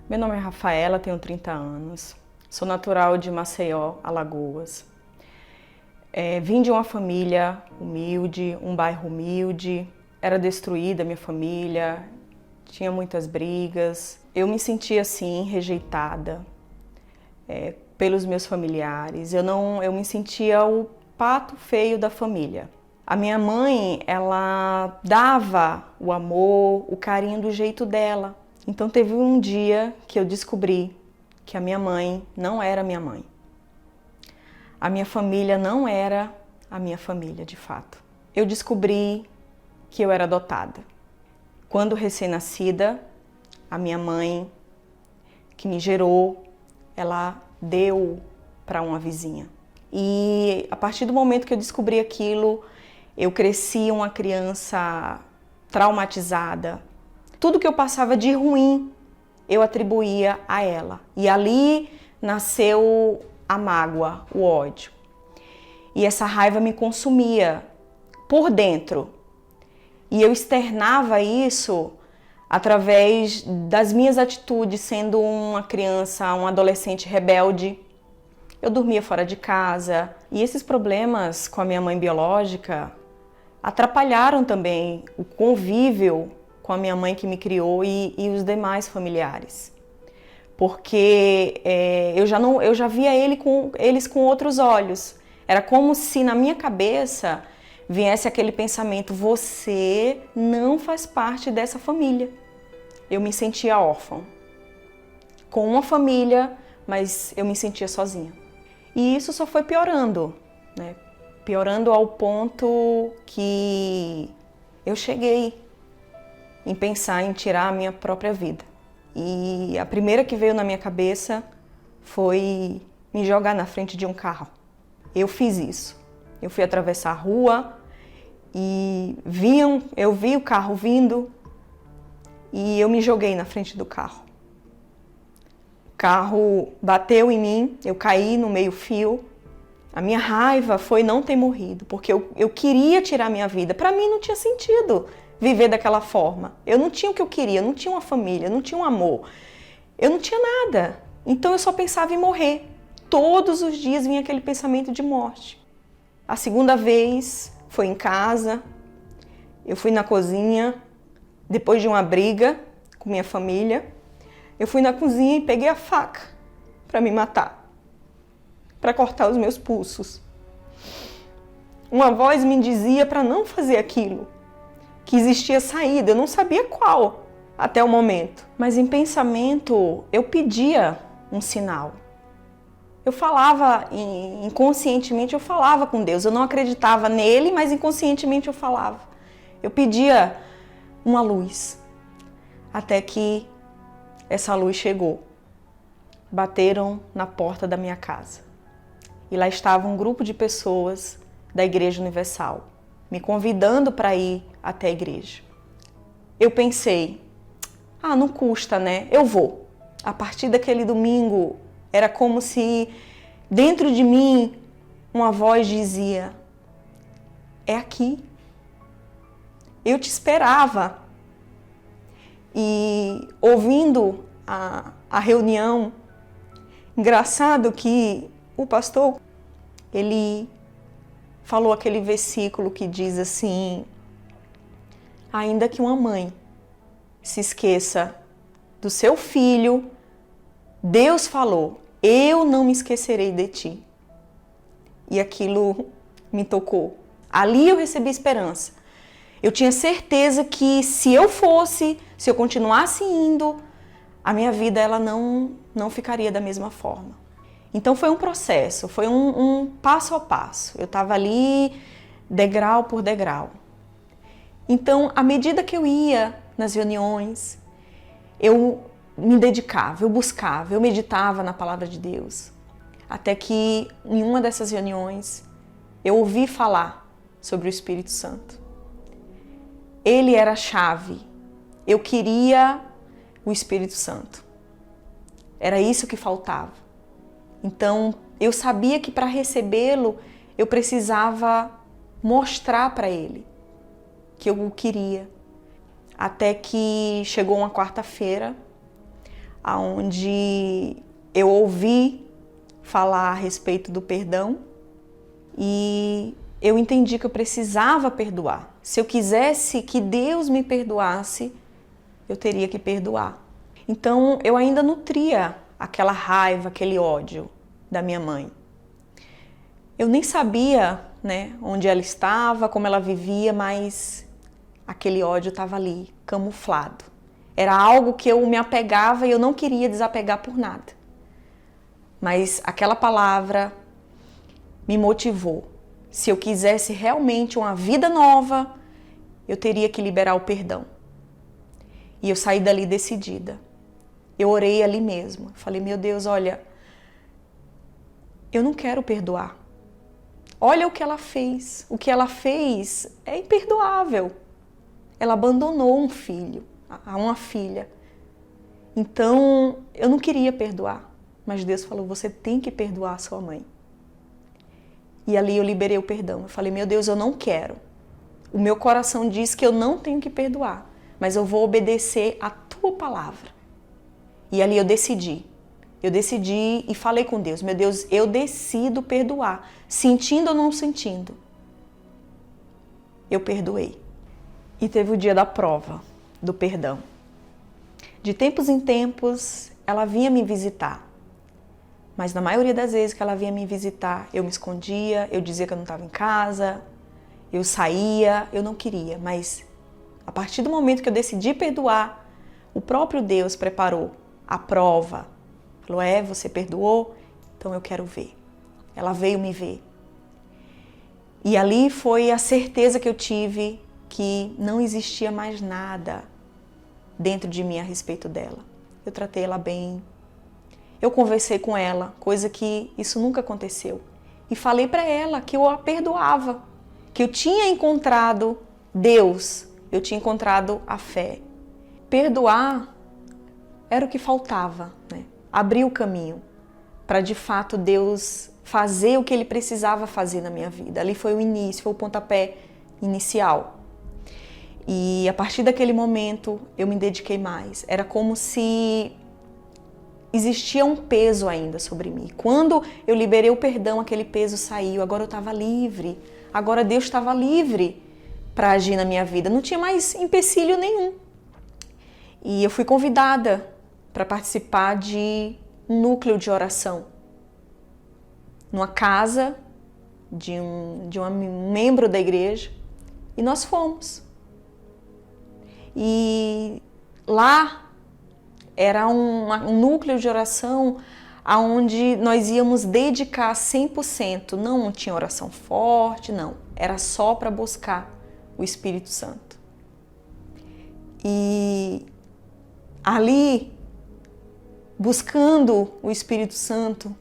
Meu nome é Rafaela, tenho 30 anos, sou natural de Maceió, Alagoas. Vim de uma família humilde, um bairro humilde, era destruída a minha família, tinha muitas brigas. Eu me sentia assim, rejeitada pelos meus familiares, eu me sentia o pato feio da família. A minha mãe, ela dava o amor, o carinho do jeito dela. Então teve um dia que eu descobri que a minha mãe não era minha mãe. A minha família não era a minha família, de fato. Eu descobri que eu era adotada. Quando recém-nascida, a minha mãe, que me gerou, ela deu para uma vizinha. E a partir do momento que eu descobri aquilo, eu cresci uma criança traumatizada. Tudo que eu passava de ruim, eu atribuía a ela. E ali nasceu a mágoa, o ódio. E essa raiva me consumia por dentro. E eu externava isso através das minhas atitudes, sendo uma criança, um adolescente rebelde. Eu dormia fora de casa. E esses problemas com a minha mãe biológica atrapalharam também o convívio com a minha mãe que me criou e os demais familiares. Porque eu já via eles com outros olhos. Era como se na minha cabeça viesse aquele pensamento: você não faz parte dessa família. Eu me sentia órfã, com uma família, mas eu me sentia sozinha. E isso só foi piorando, né? Piorando ao ponto que eu cheguei em pensar em tirar a minha própria vida. E a primeira que veio na minha cabeça foi me jogar na frente de um carro. Eu fiz isso. Eu fui atravessar a rua e eu vi o carro vindo e eu me joguei na frente do carro. O carro bateu em mim, eu caí no meio-fio. A minha raiva foi não ter morrido, porque eu queria tirar minha vida. Para mim não tinha sentido viver daquela forma. Eu não tinha o que eu queria, eu não tinha uma família, eu não tinha um amor. Eu não tinha nada. Então eu só pensava em morrer. Todos os dias vinha aquele pensamento de morte. A segunda vez foi em casa. Eu fui na cozinha, depois de uma briga com minha família. Eu fui na cozinha e peguei a faca para me matar, para cortar os meus pulsos. Uma voz me dizia para não fazer aquilo, que existia saída, eu não sabia qual até o momento. Mas em pensamento eu pedia um sinal. Eu falava, inconscientemente eu falava com Deus. Eu não acreditava nele, mas inconscientemente eu falava. Eu pedia uma luz, até que essa luz chegou. Bateram na porta da minha casa. E lá estava um grupo de pessoas da Igreja Universal, me convidando para ir até a igreja. Eu pensei, não custa, né? Eu vou. A partir daquele domingo, era como se dentro de mim uma voz dizia: é aqui. Eu te esperava. E ouvindo a reunião, engraçado que o pastor, ele falou aquele versículo que diz assim: ainda que uma mãe se esqueça do seu filho, Deus falou: eu não me esquecerei de ti. E aquilo me tocou. Ali eu recebi esperança. Eu tinha certeza que se eu continuasse indo, a minha vida ela não ficaria da mesma forma. Então foi um processo, foi um passo a passo. Eu estava ali degrau por degrau. Então, à medida que eu ia nas reuniões, eu me dedicava, eu buscava, eu meditava na palavra de Deus. Até que em uma dessas reuniões, eu ouvi falar sobre o Espírito Santo. Ele era a chave. Eu queria o Espírito Santo. Era isso que faltava. Então, eu sabia que para recebê-lo, eu precisava mostrar para ele que eu o queria. Até que chegou uma quarta-feira, onde eu ouvi falar a respeito do perdão e eu entendi que eu precisava perdoar. Se eu quisesse que Deus me perdoasse, eu teria que perdoar. Então eu ainda nutria aquela raiva, aquele ódio da minha mãe. Eu nem sabia, né, onde ela estava, como ela vivia, mas aquele ódio estava ali, camuflado. Era algo que eu me apegava e eu não queria desapegar por nada. Mas aquela palavra me motivou. Se eu quisesse realmente uma vida nova, eu teria que liberar o perdão. E eu saí dali decidida. Eu orei ali mesmo. Falei, meu Deus, olha, eu não quero perdoar. Olha o que ela fez. O que ela fez é imperdoável. Ela abandonou um filho, uma filha. Então, eu não queria perdoar. Mas Deus falou, você tem que perdoar a sua mãe. E ali eu liberei o perdão. Eu falei, meu Deus, eu não quero. O meu coração diz que eu não tenho que perdoar, mas eu vou obedecer a tua palavra. E ali eu decidi. Eu decidi e falei com Deus, meu Deus, eu decido perdoar, sentindo ou não sentindo. Eu perdoei. E teve o dia da prova, do perdão. De tempos em tempos, ela vinha me visitar. Mas na maioria das vezes que ela vinha me visitar, eu me escondia, eu dizia que eu não estava em casa, eu saía, eu não queria. Mas a partir do momento que eu decidi perdoar, o próprio Deus preparou a prova. Falou, você perdoou? Então eu quero ver. Ela veio me ver. E ali foi a certeza que eu tive que não existia mais nada dentro de mim a respeito dela. Eu tratei ela bem. Eu conversei com ela, coisa que isso nunca aconteceu. E falei para ela que eu a perdoava, que eu tinha encontrado Deus, eu tinha encontrado a fé. Perdoar era o que faltava, né? Abrir o caminho para de fato Deus fazer o que Ele precisava fazer na minha vida. Ali foi o início, foi o pontapé inicial. E a partir daquele momento eu me dediquei mais. Era como se existia um peso ainda sobre mim. Quando eu liberei o perdão, aquele peso saiu. Agora eu estava livre. Agora Deus estava livre para agir na minha vida. Não tinha mais empecilho nenhum. E eu fui convidada para participar de um núcleo de oração. Numa casa de um membro da igreja. E nós fomos. E lá era um núcleo de oração onde nós íamos dedicar 100%. Não tinha oração forte, não. Era só para buscar o Espírito Santo. E ali, buscando o Espírito Santo,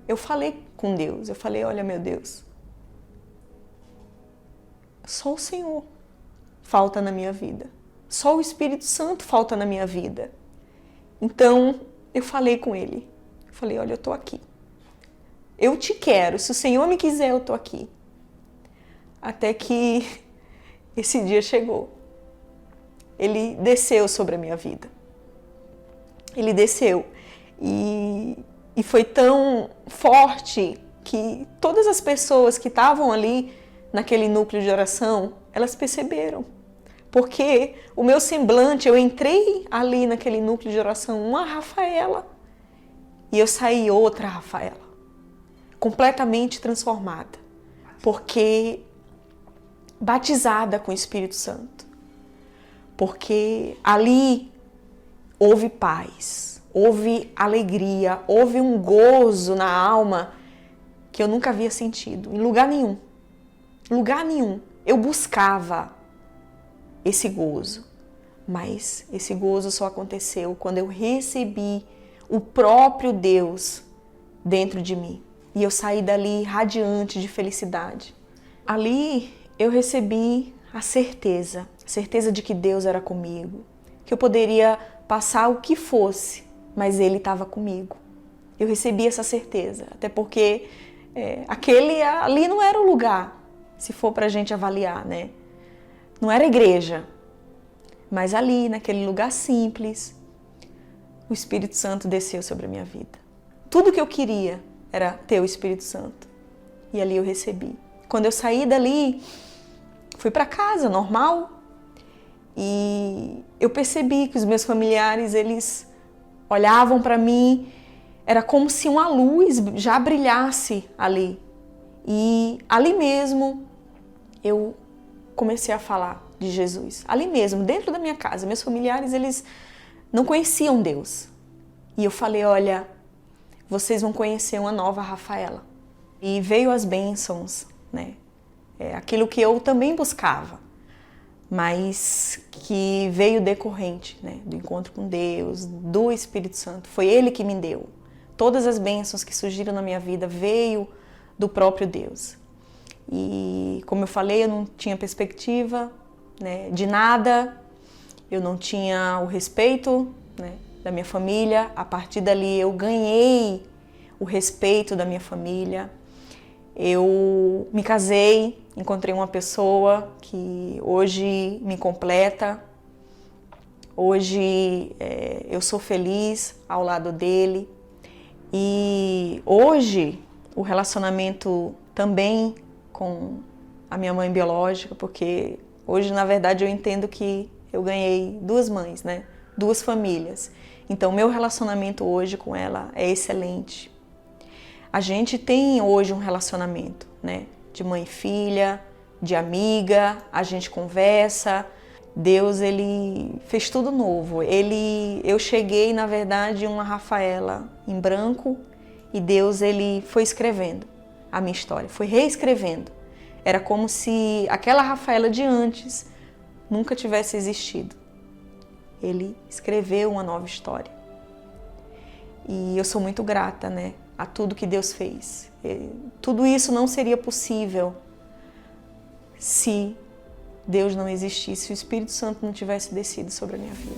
eu falei com Deus. Eu falei, olha, meu Deus, só o Senhor falta na minha vida. Só o Espírito Santo falta na minha vida. Então, eu falei com ele. Eu falei, olha, eu tô aqui. Eu te quero. Se o Senhor me quiser, eu tô aqui. Até que esse dia chegou. Ele desceu sobre a minha vida. Ele desceu. E foi tão forte que todas as pessoas que estavam ali naquele núcleo de oração, elas perceberam. Porque o meu semblante, eu entrei ali naquele núcleo de oração, uma Rafaela, e eu saí outra Rafaela, completamente transformada, porque batizada com o Espírito Santo, porque ali houve paz, houve alegria, houve um gozo na alma que eu nunca havia sentido, em lugar nenhum. Lugar nenhum. Eu buscava esse gozo, mas esse gozo só aconteceu quando eu recebi o próprio Deus dentro de mim. E eu saí dali radiante de felicidade. Ali eu recebi a certeza de que Deus era comigo, que eu poderia passar o que fosse, mas Ele estava comigo. Eu recebi essa certeza, até porque aquele ali não era o lugar, se for para a gente avaliar, né? Não era igreja, mas ali, naquele lugar simples, o Espírito Santo desceu sobre a minha vida. Tudo que eu queria era ter o Espírito Santo. E ali eu recebi. Quando eu saí dali, fui para casa, normal. E eu percebi que os meus familiares, eles olhavam para mim, era como se uma luz já brilhasse ali. E ali mesmo eu comecei a falar de Jesus. Ali mesmo, dentro da minha casa. Meus familiares, eles não conheciam Deus. E eu falei, olha, vocês vão conhecer uma nova Rafaela. E veio as bênçãos, né? Aquilo que eu também buscava, mas que veio decorrente, né? Do encontro com Deus, do Espírito Santo. Foi Ele que me deu. Todas as bênçãos que surgiram na minha vida veio do próprio Deus. E como eu falei, eu não tinha perspectiva, né, de nada, eu não tinha o respeito, né, da minha família. A partir dali eu ganhei o respeito da minha família. Eu me casei, encontrei uma pessoa que hoje me completa. Hoje eu sou feliz ao lado dele. E hoje o relacionamento também com a minha mãe biológica, porque hoje, na verdade, eu entendo que eu ganhei duas mães, né? Duas famílias. Então, meu relacionamento hoje com ela é excelente. A gente tem hoje um relacionamento, né? De mãe e filha, de amiga, a gente conversa. Deus, Ele fez tudo novo. Eu cheguei, na verdade, uma Rafaela em branco e Deus, Ele foi escrevendo a minha história, foi reescrevendo. Era como se aquela Rafaela de antes nunca tivesse existido. Ele escreveu uma nova história. E eu sou muito grata, né, a tudo que Deus fez. Tudo isso não seria possível se Deus não existisse, se o Espírito Santo não tivesse descido sobre a minha vida.